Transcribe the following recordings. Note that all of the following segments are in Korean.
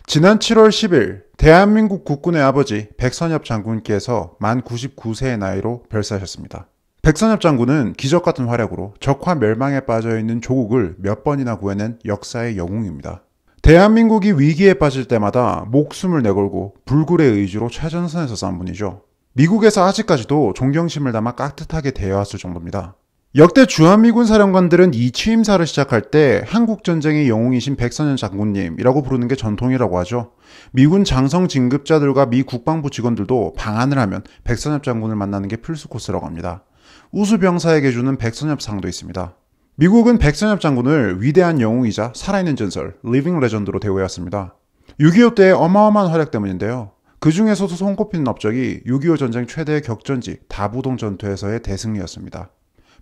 지난 7월 10일 대한민국 국군의 아버지 백선엽 장군께서 만 99세의 나이로 별세하셨습니다. 백선엽 장군은 기적같은 활약으로 적화 멸망에 빠져있는 조국을 몇 번이나 구해낸 역사의 영웅입니다. 대한민국이 위기에 빠질 때마다 목숨을 내걸고 불굴의 의지로 최전선에서 싸운 분이죠. 미국에서 아직까지도 존경심을 담아 깍듯하게 대해왔을 정도입니다. 역대 주한미군 사령관들은 이 취임사를 시작할 때 한국전쟁의 영웅이신 백선엽 장군님이라고 부르는 게 전통이라고 하죠. 미군 장성 진급자들과 미 국방부 직원들도 방한을 하면 백선엽 장군을 만나는 게 필수 코스라고 합니다. 우수병사에게 주는 백선엽상도 있습니다. 미국은 백선엽 장군을 위대한 영웅이자 살아있는 전설, 리빙 레전드로 대우해왔습니다. 6.25 때의 어마어마한 활약 때문인데요. 그 중에서도 손꼽히는 업적이 6.25 전쟁 최대의 격전지 다부동 전투에서의 대승리였습니다.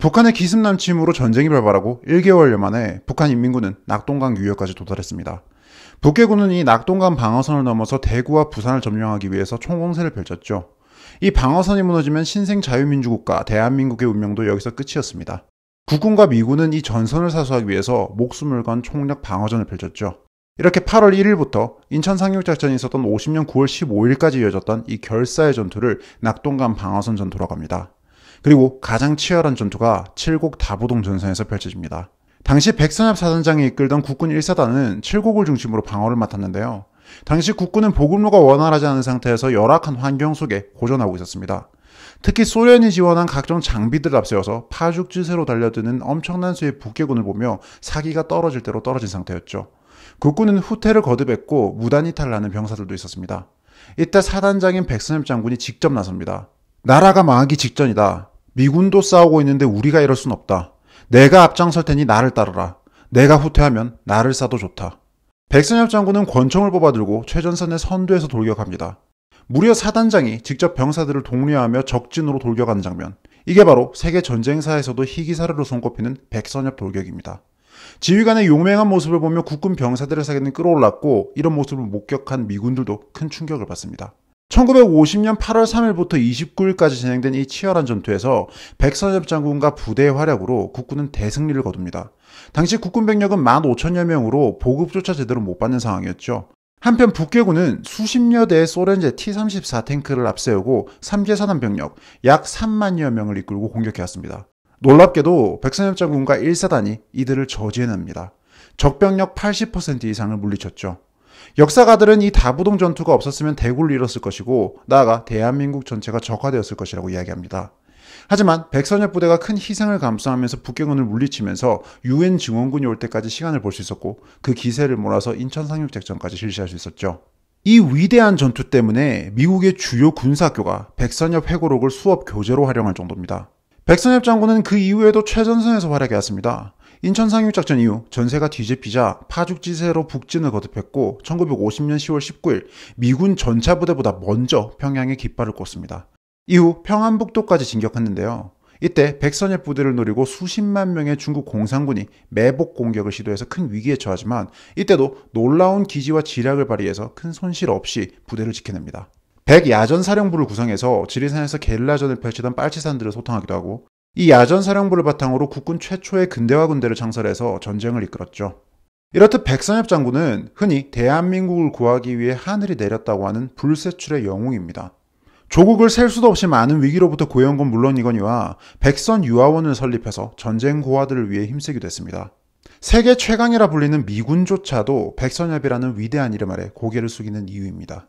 북한의 기습남침으로 전쟁이 발발하고 1개월여 만에 북한 인민군은 낙동강 유역까지 도달했습니다. 북해군은 이 낙동강 방어선을 넘어서 대구와 부산을 점령하기 위해서 총공세를 펼쳤죠. 이 방어선이 무너지면 신생 자유민주국가 대한민국의 운명도 여기서 끝이었습니다. 국군과 미군은 이 전선을 사수하기 위해서 목숨을 건 총력 방어전을 펼쳤죠. 이렇게 8월 1일부터 인천 상륙작전이 있었던 50년 9월 15일까지 이어졌던 이 결사의 전투를 낙동강 방어선 전투라고 합니다. 그리고 가장 치열한 전투가 칠곡 다부동 전선에서 펼쳐집니다. 당시 백선엽 사단장이 이끌던 국군 1사단은 칠곡을 중심으로 방어를 맡았는데요. 당시 국군은 보급로가 원활하지 않은 상태에서 열악한 환경 속에 고전하고 있었습니다. 특히 소련이 지원한 각종 장비들을 앞세워서 파죽지세로 달려드는 엄청난 수의 북해군을 보며 사기가 떨어질 대로 떨어진 상태였죠. 국군은 후퇴를 거듭했고 무단이탈을 하는 병사들도 있었습니다. 이때 사단장인 백선엽 장군이 직접 나섭니다. 나라가 망하기 직전이다. 미군도 싸우고 있는데 우리가 이럴 순 없다. 내가 앞장설 테니 나를 따르라. 내가 후퇴하면 나를 쏴도 좋다. 백선엽 장군은 권총을 뽑아들고 최전선의 선두에서 돌격합니다. 무려 사단장이 직접 병사들을 독려하며 적진으로 돌격하는 장면. 이게 바로 세계 전쟁사에서도 희귀사례로 손꼽히는 백선엽 돌격입니다. 지휘관의 용맹한 모습을 보며 국군 병사들의 사기는 끌어올랐고 이런 모습을 목격한 미군들도 큰 충격을 받습니다. 1950년 8월 3일부터 29일까지 진행된 이 치열한 전투에서 백선엽 장군과 부대의 활약으로 국군은 대승리를 거둡니다. 당시 국군 병력은 15,000여 명으로 보급조차 제대로 못 받는 상황이었죠. 한편 북해군은 수십여 대의 소련제 T-34 탱크를 앞세우고 3개 사단 병력 약 3만여 명을 이끌고 공격해왔습니다. 놀랍게도 백선엽 장군과 1사단이 이들을 저지해냅니다. 적병력 80% 이상을 물리쳤죠. 역사가들은 이 다부동 전투가 없었으면 대구를 잃었을 것이고 나아가 대한민국 전체가 적화되었을 것이라고 이야기합니다. 하지만 백선엽 부대가 큰 희생을 감수하면서 북해군을 물리치면서 유엔 증원군이 올 때까지 시간을 볼 수 있었고 그 기세를 몰아서 인천 상륙작전까지 실시할 수 있었죠. 이 위대한 전투 때문에 미국의 주요 군사학교가 백선엽 회고록을 수업 교재로 활용할 정도입니다. 백선엽 장군은 그 이후에도 최전선에서 활약해왔습니다. 인천 상륙작전 이후 전세가 뒤집히자 파죽지세로 북진을 거듭했고 1950년 10월 19일 미군 전차 부대보다 먼저 평양에 깃발을 꽂습니다. 이후 평안북도까지 진격했는데요. 이때 백선엽 부대를 노리고 수십만 명의 중국 공산군이 매복 공격을 시도해서 큰 위기에 처하지만 이때도 놀라운 기지와 지략을 발휘해서 큰 손실 없이 부대를 지켜냅니다. 백야전사령부를 구성해서 지리산에서 게릴라전을 펼치던 빨치산들을 소탕하기도 하고 이 야전사령부를 바탕으로 국군 최초의 근대화 군대를 창설해서 전쟁을 이끌었죠. 이렇듯 백선엽 장군은 흔히 대한민국을 구하기 위해 하늘이 내렸다고 하는 불세출의 영웅입니다. 조국을 셀 수도 없이 많은 위기로부터 구해온 건 물론이거니와 백선유아원을 설립해서 전쟁 고아들을 위해 힘쓰기도 했습니다. 세계 최강이라 불리는 미군조차도 백선엽이라는 위대한 이름 아래 고개를 숙이는 이유입니다.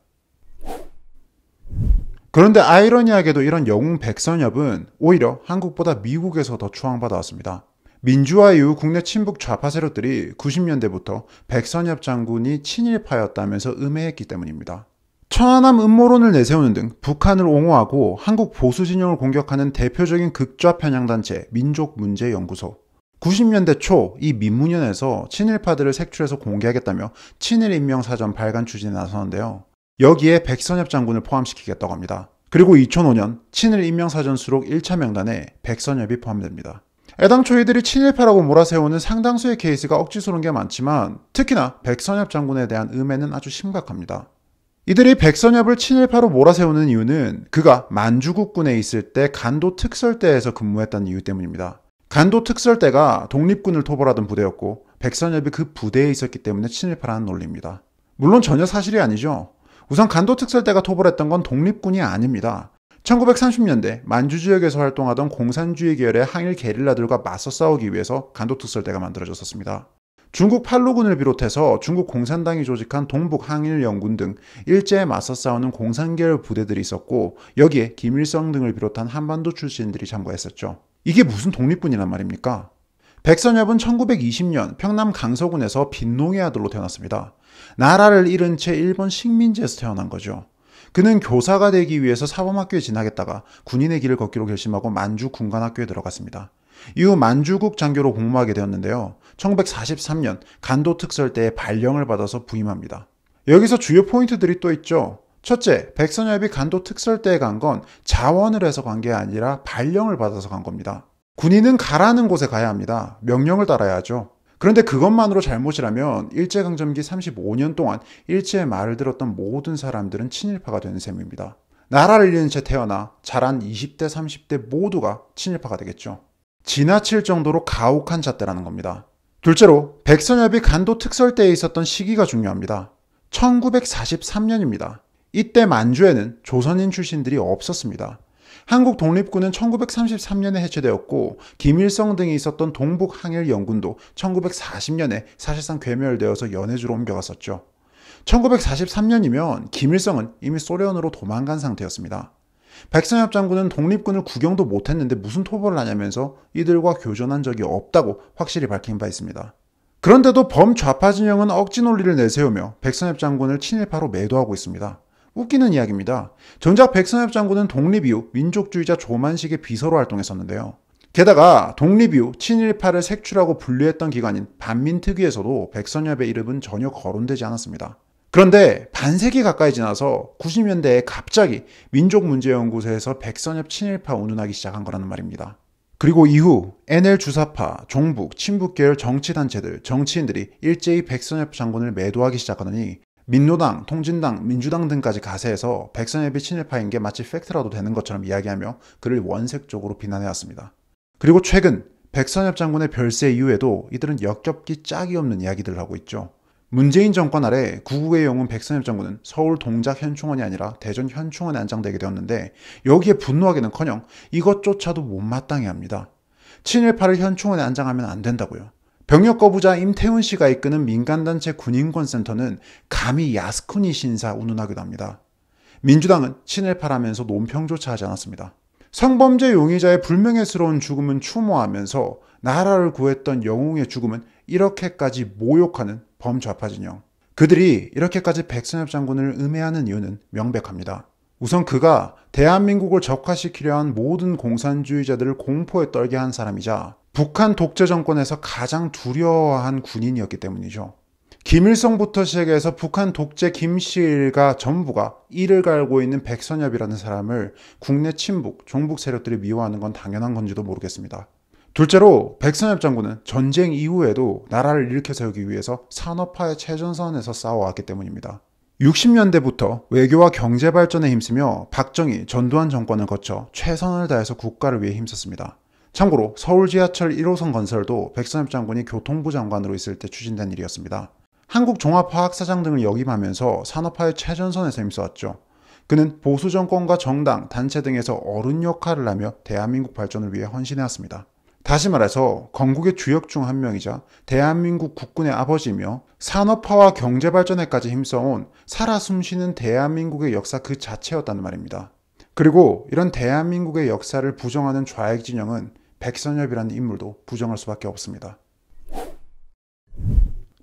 그런데 아이러니하게도 이런 영웅 백선엽은 오히려 한국보다 미국에서 더 추앙받아왔습니다. 민주화 이후 국내 친북 좌파 세력들이 90년대부터 백선엽 장군이 친일파였다면서 음해했기 때문입니다. 천안함 음모론을 내세우는 등 북한을 옹호하고 한국 보수 진영을 공격하는 대표적인 극좌 편향단체 민족문제연구소. 90년대 초 이 민문연에서 친일파들을 색출해서 공개하겠다며 친일인명사전 발간 추진에 나서는데요. 여기에 백선엽 장군을 포함시키겠다고 합니다. 그리고 2005년 친일인명사전 수록 1차 명단에 백선엽이 포함됩니다. 애당초 이들이 친일파라고 몰아세우는 상당수의 케이스가 억지스러운 게 많지만 특히나 백선엽 장군에 대한 음해는 아주 심각합니다. 이들이 백선엽을 친일파로 몰아세우는 이유는 그가 만주국군에 있을 때 간도 특설대에서 근무했다는 이유 때문입니다. 간도 특설대가 독립군을 토벌하던 부대였고 백선엽이 그 부대에 있었기 때문에 친일파라는 논리입니다. 물론 전혀 사실이 아니죠. 우선 간도특설대가 토벌했던 건 독립군이 아닙니다. 1930년대 만주 지역에서 활동하던 공산주의 계열의 항일 게릴라들과 맞서 싸우기 위해서 간도특설대가 만들어졌었습니다. 중국 팔로군을 비롯해서 중국 공산당이 조직한 동북 항일 연군 등 일제에 맞서 싸우는 공산계열 부대들이 있었고, 여기에 김일성 등을 비롯한 한반도 출신들이 참가했었죠. 이게 무슨 독립군이란 말입니까? 백선엽은 1920년 평남 강서군에서 빈농의 아들로 태어났습니다. 나라를 잃은 채 일본 식민지에서 태어난 거죠. 그는 교사가 되기 위해서 사범학교에 진학했다가 군인의 길을 걷기로 결심하고 만주 군관학교에 들어갔습니다. 이후 만주국 장교로 복무하게 되었는데요. 1943년 간도특설대에 발령을 받아서 부임합니다. 여기서 주요 포인트들이 또 있죠. 첫째, 백선엽이 간도특설대에 간 건 자원을 해서 간 게 아니라 발령을 받아서 간 겁니다. 군인은 가라는 곳에 가야 합니다. 명령을 따라야 하죠. 그런데 그것만으로 잘못이라면 일제강점기 35년 동안 일제의 말을 들었던 모든 사람들은 친일파가 되는 셈입니다. 나라를 잃은 채 태어나 자란 20대, 30대 모두가 친일파가 되겠죠. 지나칠 정도로 가혹한 잣대라는 겁니다. 둘째로 백선엽이 간도특설대에 있었던 시기가 중요합니다. 1943년입니다. 이때 만주에는 조선인 출신들이 없었습니다. 한국 독립군은 1933년에 해체되었고 김일성 등이 있었던 동북항일연군도 1940년에 사실상 괴멸되어서 연해주로 옮겨갔었죠. 1943년이면 김일성은 이미 소련으로 도망간 상태였습니다. 백선엽 장군은 독립군을 구경도 못했는데 무슨 토벌을 하냐면서 이들과 교전한 적이 없다고 확실히 밝힌 바 있습니다. 그런데도 범좌파 진영은 억지 논리를 내세우며 백선엽 장군을 친일파로 매도하고 있습니다. 웃기는 이야기입니다. 정작 백선엽 장군은 독립 이후 민족주의자 조만식의 비서로 활동했었는데요. 게다가 독립 이후 친일파를 색출하고 분류했던 기관인 반민특위에서도 백선엽의 이름은 전혀 거론되지 않았습니다. 그런데 반세기 가까이 지나서 90년대에 갑자기 민족문제연구소에서 백선엽 친일파 운운하기 시작한 거라는 말입니다. 그리고 이후 NL 주사파, 종북, 친북계열 정치단체들, 정치인들이 일제히 백선엽 장군을 매도하기 시작하더니 민노당, 통진당, 민주당 등까지 가세해서 백선엽이 친일파인 게 마치 팩트라도 되는 것처럼 이야기하며 그를 원색적으로 비난해왔습니다. 그리고 최근 백선엽 장군의 별세 이후에도 이들은 역겹기 짝이 없는 이야기들을 하고 있죠. 문재인 정권 아래 구국의 영웅 백선엽 장군은 서울 동작 현충원이 아니라 대전 현충원에 안장되게 되었는데 여기에 분노하기는커녕 이것조차도 못마땅해 합니다. 친일파를 현충원에 안장하면 안 된다고요. 병역 거부자 임태훈 씨가 이끄는 민간단체 군인권센터는 감히 야스쿠니 신사 운운하기도 합니다. 민주당은 친일파라면서 논평조차 하지 않았습니다. 성범죄 용의자의 불명예스러운 죽음은 추모하면서 나라를 구했던 영웅의 죽음은 이렇게까지 모욕하는 범좌파 진영. 그들이 이렇게까지 백선엽 장군을 음해하는 이유는 명백합니다. 우선 그가 대한민국을 적화시키려 한 모든 공산주의자들을 공포에 떨게 한 사람이자 북한 독재 정권에서 가장 두려워한 군인이었기 때문이죠. 김일성부터 시작해서 북한 독재 김씨일가 전부가 이를 갈고 있는 백선엽이라는 사람을 국내 친북, 종북 세력들이 미워하는 건 당연한 건지도 모르겠습니다. 둘째로 백선엽 장군은 전쟁 이후에도 나라를 일으켜 세우기 위해서 산업화의 최전선에서 싸워왔기 때문입니다. 60년대부터 외교와 경제 발전에 힘쓰며 박정희, 전두환 정권을 거쳐 최선을 다해서 국가를 위해 힘썼습니다. 참고로 서울 지하철 1호선 건설도 백선엽 장군이 교통부 장관으로 있을 때 추진된 일이었습니다. 한국종합화학사장 등을 역임하면서 산업화의 최전선에서 힘써왔죠. 그는 보수 정권과 정당, 단체 등에서 어른 역할을 하며 대한민국 발전을 위해 헌신해왔습니다. 다시 말해서 건국의 주역 중 한 명이자 대한민국 국군의 아버지이며 산업화와 경제발전에까지 힘써온 살아 숨쉬는 대한민국의 역사 그 자체였다는 말입니다. 그리고 이런 대한민국의 역사를 부정하는 좌익 진영은 백선엽이라는 인물도 부정할 수밖에 없습니다.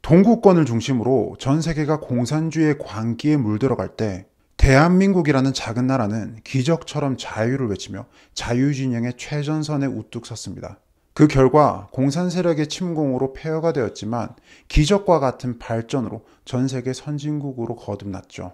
동구권을 중심으로 전 세계가 공산주의의 광기에 물들어갈 때 대한민국이라는 작은 나라는 기적처럼 자유를 외치며 자유진영의 최전선에 우뚝 섰습니다. 그 결과 공산 세력의 침공으로 폐허가 되었지만 기적과 같은 발전으로 전 세계 선진국으로 거듭났죠.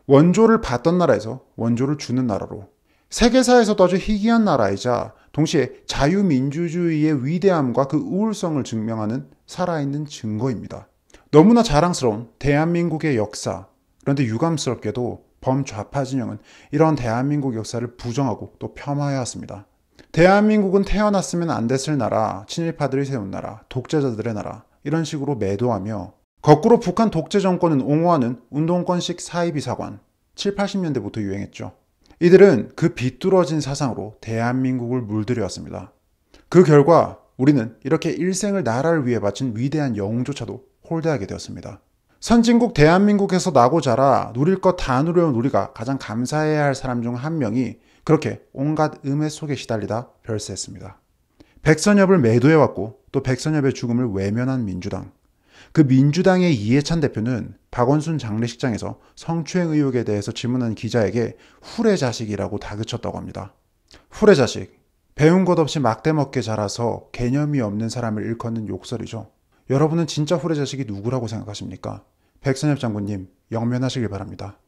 원조를 받던 나라에서 원조를 주는 나라로 세계사에서도 아주 희귀한 나라이자 동시에 자유민주주의의 위대함과 그 우월성을 증명하는 살아있는 증거입니다. 너무나 자랑스러운 대한민국의 역사. 그런데 유감스럽게도 범좌파 진영은 이런 대한민국 역사를 부정하고 또 폄하해왔습니다. 대한민국은 태어났으면 안 됐을 나라, 친일파들이 세운 나라, 독재자들의 나라 이런 식으로 매도하며 거꾸로 북한 독재 정권은 옹호하는 운동권식 사이비사관, 7, 80년대부터 유행했죠. 이들은 그 비뚤어진 사상으로 대한민국을 물들여왔습니다. 그 결과 우리는 이렇게 일생을 나라를 위해 바친 위대한 영웅조차도 홀대하게 되었습니다. 선진국 대한민국에서 나고 자라 누릴 것 다 누려온 우리가 가장 감사해야 할 사람 중 한 명이 그렇게 온갖 음해 속에 시달리다 별세했습니다. 백선엽을 매도해왔고 또 백선엽의 죽음을 외면한 민주당. 그 민주당의 이해찬 대표는 박원순 장례식장에서 성추행 의혹에 대해서 질문한 기자에게 후레자식이라고 다그쳤다고 합니다. 후레자식, 배운 것 없이 막대먹게 자라서 개념이 없는 사람을 일컫는 욕설이죠. 여러분은 진짜 후레자식이 누구라고 생각하십니까? 백선엽 장군님, 영면하시길 바랍니다.